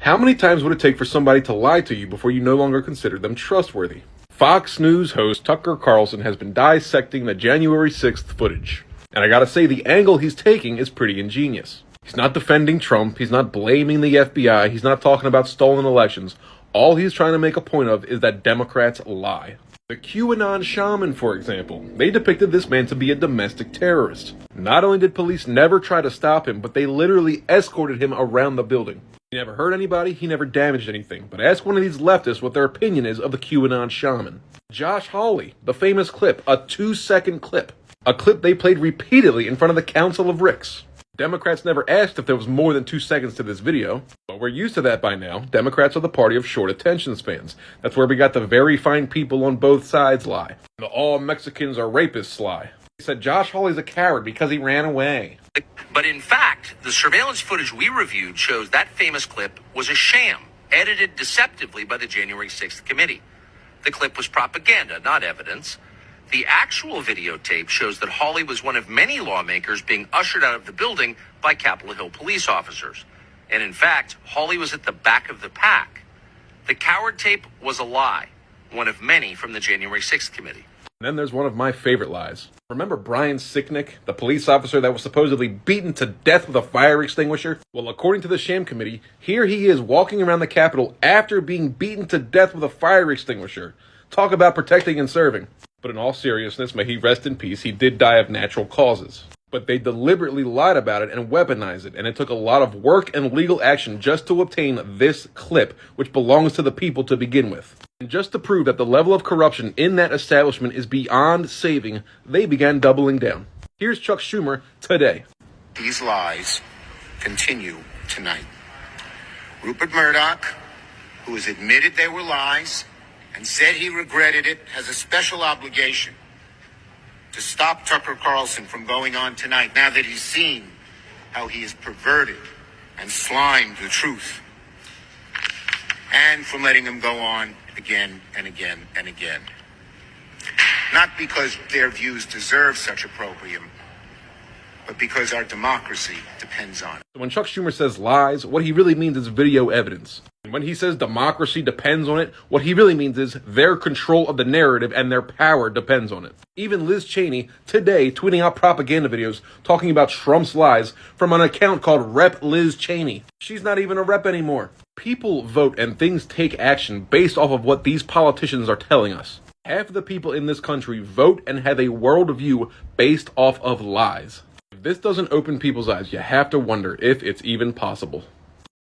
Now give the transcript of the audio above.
How many times would it take for somebody to lie to you before you no longer consider them trustworthy? Fox News host Tucker Carlson has been dissecting the January 6th footage. And I gotta say, the angle he's taking is pretty ingenious. He's not defending Trump, he's not blaming the FBI, he's not talking about stolen elections. All he's trying to make a point of is that Democrats lie. The QAnon shaman, for example, they depicted this man to be a domestic terrorist. Not only did police never try to stop him, but they literally escorted him around the building. He never hurt anybody, he never damaged anything, but ask one of these leftists what their opinion is of the QAnon shaman. Josh Hawley, the famous clip, a 2-second clip. A clip they played repeatedly in front of the Council of Ricks. Democrats never asked if there was more than 2 seconds to this video, but we're used to that by now. Democrats are the party of short attention spans. That's where we got the very fine people on both sides lie. The all Mexicans are rapists lie. They said Josh Hawley's a coward because he ran away. But in fact, the surveillance footage we reviewed shows that famous clip was a sham, edited deceptively by the January 6th committee. The clip was propaganda, not evidence. The actual videotape shows that Hawley was one of many lawmakers being ushered out of the building by Capitol Hill police officers. And in fact, Hawley was at the back of the pack. The coward tape was a lie, one of many from the January 6th committee. And then there's one of my favorite lies. Remember Brian Sicknick, the police officer that was supposedly beaten to death with a fire extinguisher? Well, according to the sham committee, here he is walking around the Capitol after being beaten to death with a fire extinguisher. Talk about protecting and serving. But in all seriousness, may he rest in peace, he did die of natural causes. But they deliberately lied about it and weaponized it, and it took a lot of work and legal action just to obtain this clip, which belongs to the people to begin with. And just to prove that the level of corruption in that establishment is beyond saving, they began doubling down. Here's Chuck Schumer today. These lies continue tonight. Rupert Murdoch, who has admitted they were lies and said he regretted it, has a special obligation to stop Tucker Carlson from going on tonight now that he's seen how he has perverted and slimed the truth, and from letting him go on again and again and again. Not because their views deserve such opprobrium, but because our democracy depends on it. When Chuck Schumer says lies, what he really means is video evidence. And when he says democracy depends on it, what he really means is their control of the narrative and their power depends on it. Even Liz Cheney, today, tweeting out propaganda videos talking about Trump's lies from an account called Rep Liz Cheney. She's not even a rep anymore. People vote and things take action based off of what these politicians are telling us. Half of the people in this country vote and have a worldview based off of lies. If this doesn't open people's eyes, you have to wonder if it's even possible.